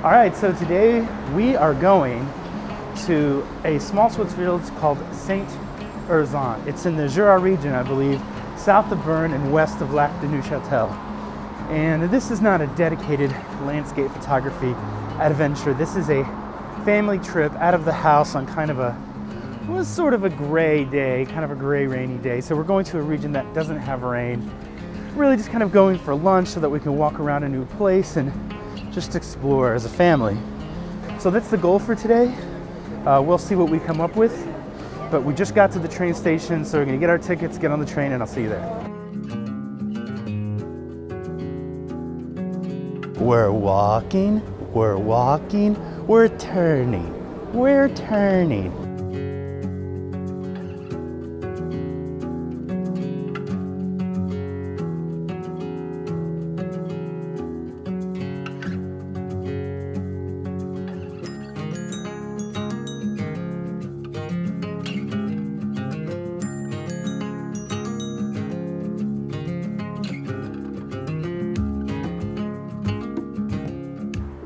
All right, so today we are going to a small Swiss village called St-Ursanne. It's in the Jura region, I believe, south of Bern and west of Lac de Neuchâtel. And this is not a dedicated landscape photography adventure. This is a family trip out of the house on kind of a, well, sort of a gray day, kind of a gray, rainy day. So we're going to a region that doesn't have rain. Really just kind of going for lunch so that we can walk around a new place and just explore as a family. So that's the goal for today. We'll see what we come up with, but we just got to the train station, so we're gonna get our tickets, get on the train, and I'll see you there. We're walking, we're turning.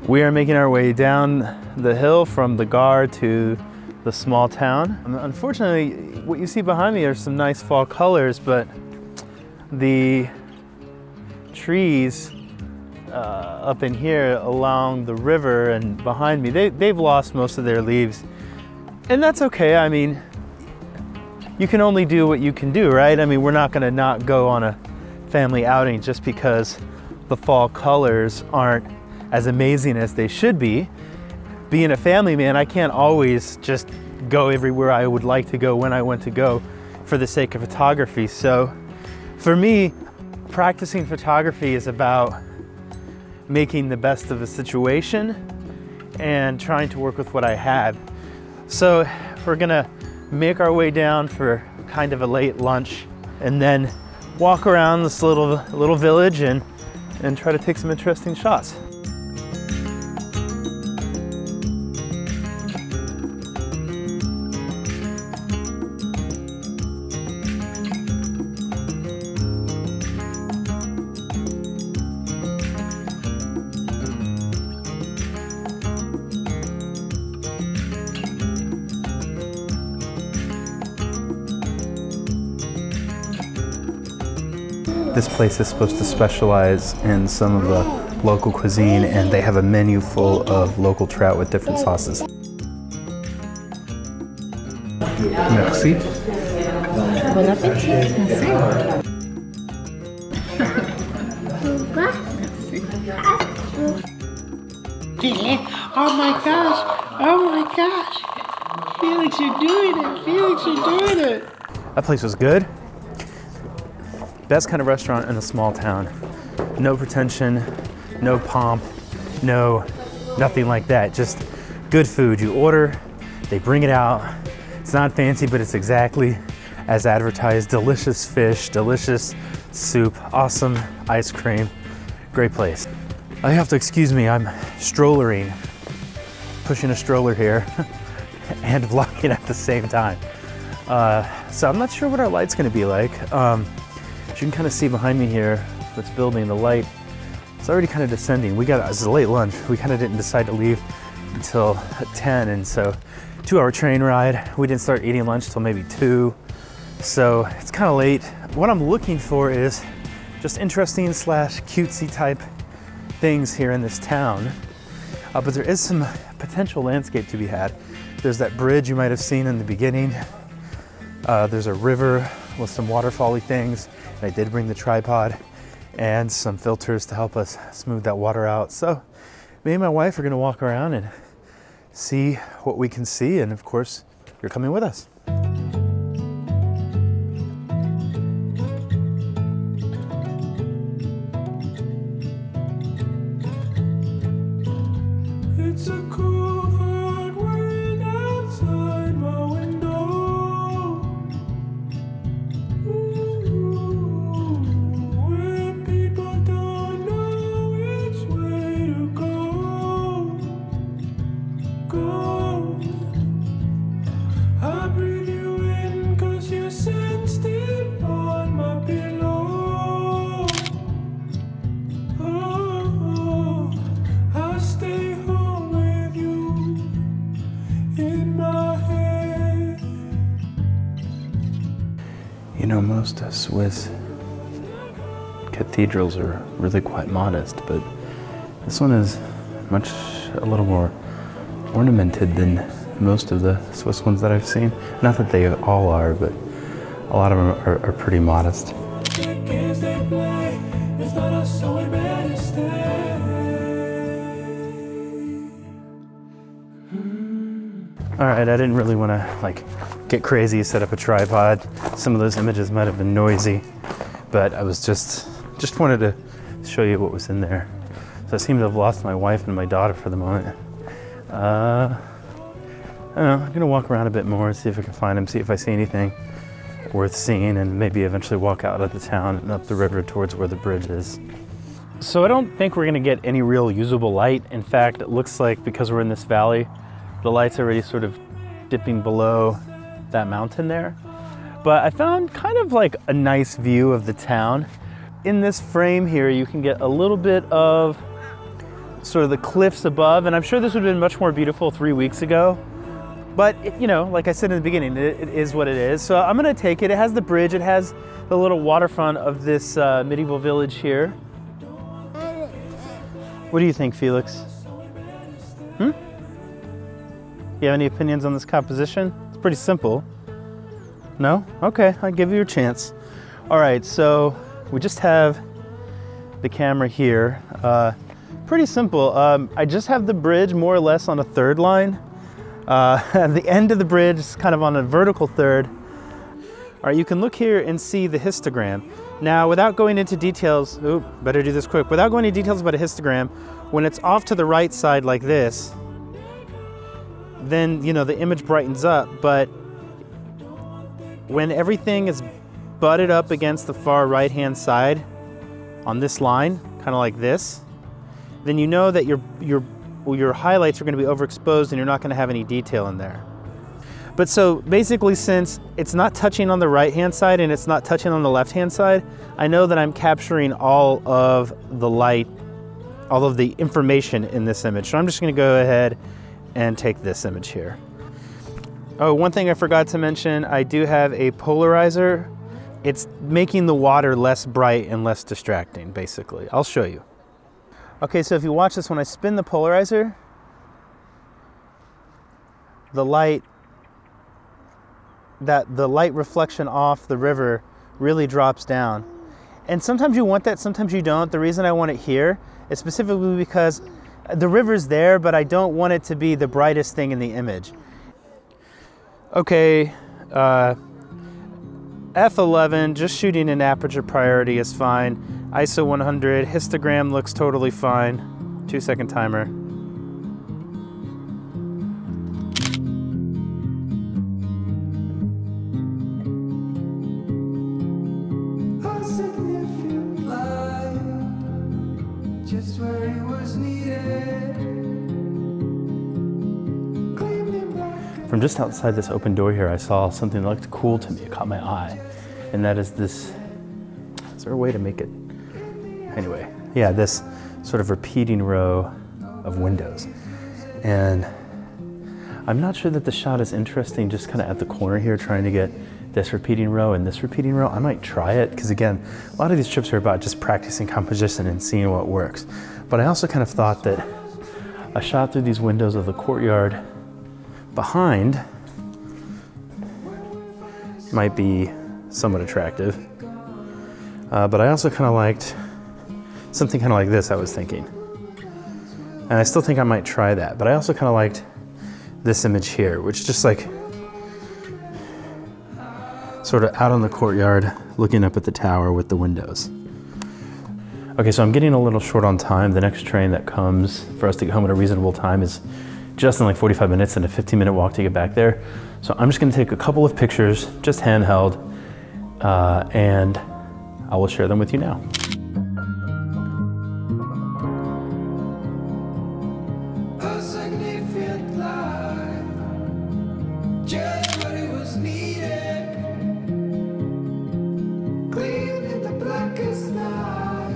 We are making our way down the hill from the Gare to the small town. Unfortunately, what you see behind me are some nice fall colors, but the trees up in here along the river and behind me, they've lost most of their leaves. And that's okay. I mean, you can only do what you can do, right? I mean, we're not gonna not go on a family outing just because the fall colors aren't as amazing as they should be. Being a family man, I can't always just go everywhere I would like to go when I want to go for the sake of photography. So for me, practicing photography is about making the best of a situation and trying to work with what I have. So we're gonna make our way down for kind of a late lunch and then walk around this little village and try to take some interesting shots. This place is supposed to specialize in some of the local cuisine, and they have a menu full of local trout with different sauces. Merci. Bon appétit. Merci. Merci. Oh my gosh. Oh my gosh. Felix, you're doing it. Felix, you're doing it. That place was good. Best kind of restaurant in a small town. No pretension, no pomp, nothing like that. Just good food. You order, they bring it out. It's not fancy, but it's exactly as advertised. Delicious fish, delicious soup, awesome ice cream. Great place. You have to excuse me, I'm strollering, pushing a stroller here and vlogging at the same time. So I'm not sure what our light's gonna be like. As you can kind of see behind me here, this building, the light, it's already kind of descending. It's a late lunch. We kind of didn't decide to leave until 10, and so 2-hour train ride. We didn't start eating lunch till maybe 2, so it's kind of late. What I'm looking for is just interesting / cutesy type things here in this town, but there is some potential landscape to be had. There's that bridge you might have seen in the beginning. There's a river with some waterfall-y things. I did bring the tripod and some filters to help us smooth that water out. So me and my wife are gonna walk around and see what we can see, and of course, you're coming with us. It's a cool hard world outside my window. Where people don't know which way to go. I breathe you in 'cause you sensed it on my pillow. Oh, I stay home. You know, most Swiss cathedrals are really quite modest, but this one is a little more ornamented than most of the Swiss ones that I've seen. Not that they all are, but a lot of them are pretty modest. All right, I didn't really want to like get crazy, set up a tripod. Some of those images might have been noisy, but I was just wanted to show you what was in there. So I seem to have lost my wife and my daughter for the moment. I don't know, I'm gonna walk around a bit more, see if I can find them, see if I see anything worth seeing, and maybe eventually walk out of the town and up the river towards where the bridge is. So I don't think we're gonna get any real usable light. In fact, it looks like because we're in this valley, the light's already sort of dipping below that mountain there. But I found kind of like a nice view of the town. In this frame here, you can get a little bit of sort of the cliffs above, and I'm sure this would have been much more beautiful 3 weeks ago. But, you know, like I said in the beginning, it is what it is. So I'm gonna take it. It has the bridge, it has the little waterfront of this medieval village here. What do you think, Felix? You have any opinions on this composition? It's pretty simple. No? Okay, I'll give you a chance. All right, so we just have the camera here. Pretty simple. I just have the bridge more or less on a third line. The end of the bridge is kind of on a vertical third. All right, you can look here and see the histogram. Now, without going into details, better do this quick. Without going into details about a histogram, when it's off to the right side like this, then, you know, the image brightens up, but when everything is butted up against the far right-hand side on this line, kind of like this, then you know that your highlights are going to be overexposed and you're not going to have any detail in there. But so basically, since it's not touching on the right-hand side and it's not touching on the left-hand side, I know that I'm capturing all of the light, all of the information in this image. So I'm just going to go ahead and take this image here. Oh, one thing I forgot to mention, I do have a polarizer. It's making the water less bright and less distracting, basically. I'll show you. Okay, so if you watch this, when I spin the polarizer, the light reflection off the river really drops down. And sometimes you want that, sometimes you don't. The reason I want it here is specifically because the river's there, but I don't want it to be the brightest thing in the image. Okay, f11, just shooting in aperture priority is fine. ISO 100, histogram looks totally fine. 2-second timer. Just where it was needed. From just outside this open door here, I saw something that looked cool to me. It caught my eye, and that is this. Is there a way to make it? Anyway, yeah, this sort of repeating row of windows, and I'm not sure that the shot is interesting. Just kind of at the corner here, trying to get this repeating row and this repeating row. I might try it, because again, a lot of these trips are about just practicing composition and seeing what works. But I also kind of thought that a shot through these windows of the courtyard behind might be somewhat attractive. But I also kind of liked something kind of like this, I was thinking. And I still think I might try that, but I also kind of liked this image here, which just like sort of out on the courtyard, looking up at the tower with the windows. Okay, so I'm getting a little short on time. The next train that comes for us to get home at a reasonable time is just in like 45 minutes and a 15-minute walk to get back there. So I'm just gonna take a couple of pictures, just handheld, and I will share them with you now. A significant life, just what it was needed. Clean in the blackest night,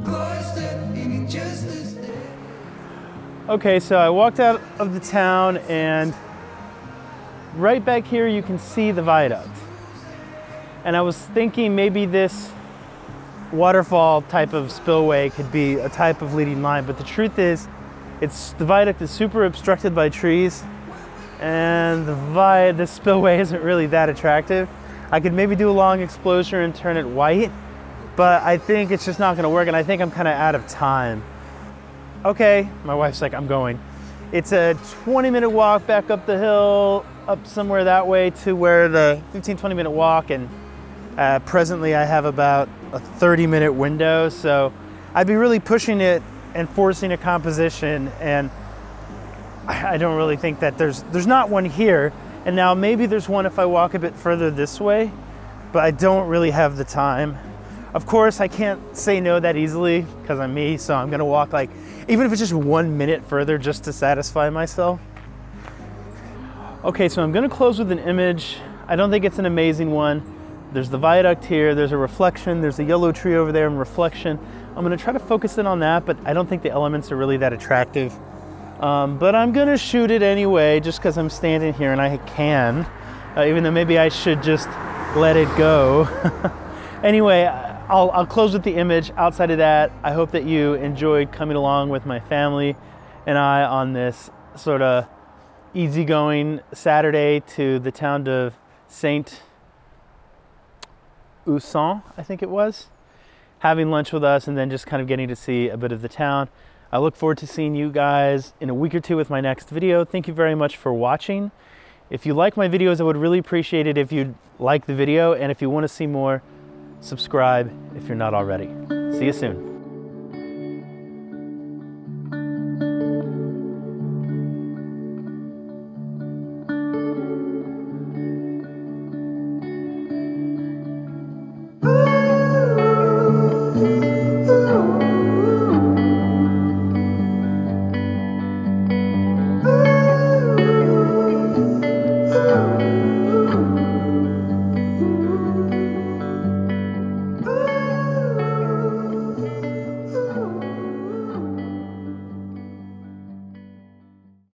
cloistered in injustice. Okay, so I walked out of the town, and right back here you can see the viaduct. And I was thinking maybe this waterfall type of spillway could be a type of leading line, but the truth is, the viaduct is super obstructed by trees, and the spillway isn't really that attractive. I could maybe do a long exposure and turn it white, but I think it's just not gonna work, and I think I'm kind of out of time. Okay, my wife's like, I'm going. It's a 20-minute walk back up the hill, up somewhere that way to where the 15-20 minute walk, and presently I have about a 30-minute window, so I'd be really pushing it and forcing a composition, and I don't really think that there's not one here. And now maybe there's one if I walk a bit further this way, but I don't really have the time. Of course, I can't say no that easily because I'm me, so I'm gonna walk like, even if it's just 1 minute further just to satisfy myself. Okay, so I'm gonna close with an image. I don't think it's an amazing one. There's the viaduct here, there's a reflection, there's a yellow tree over there in reflection. I'm gonna try to focus in on that, but I don't think the elements are really that attractive. But I'm gonna shoot it anyway, just because I'm standing here and I can, even though maybe I should just let it go. Anyway, I'll close with the image. Outside of that, I hope that you enjoyed coming along with my family and I on this sort of easygoing Saturday to the town of St-Ursanne, I think it was, having lunch with us and then just kind of getting to see a bit of the town. I look forward to seeing you guys in a week or two with my next video. Thank you very much for watching. If you like my videos, I would really appreciate it if you'd like the video, and if you want to see more, subscribe if you're not already. See you soon.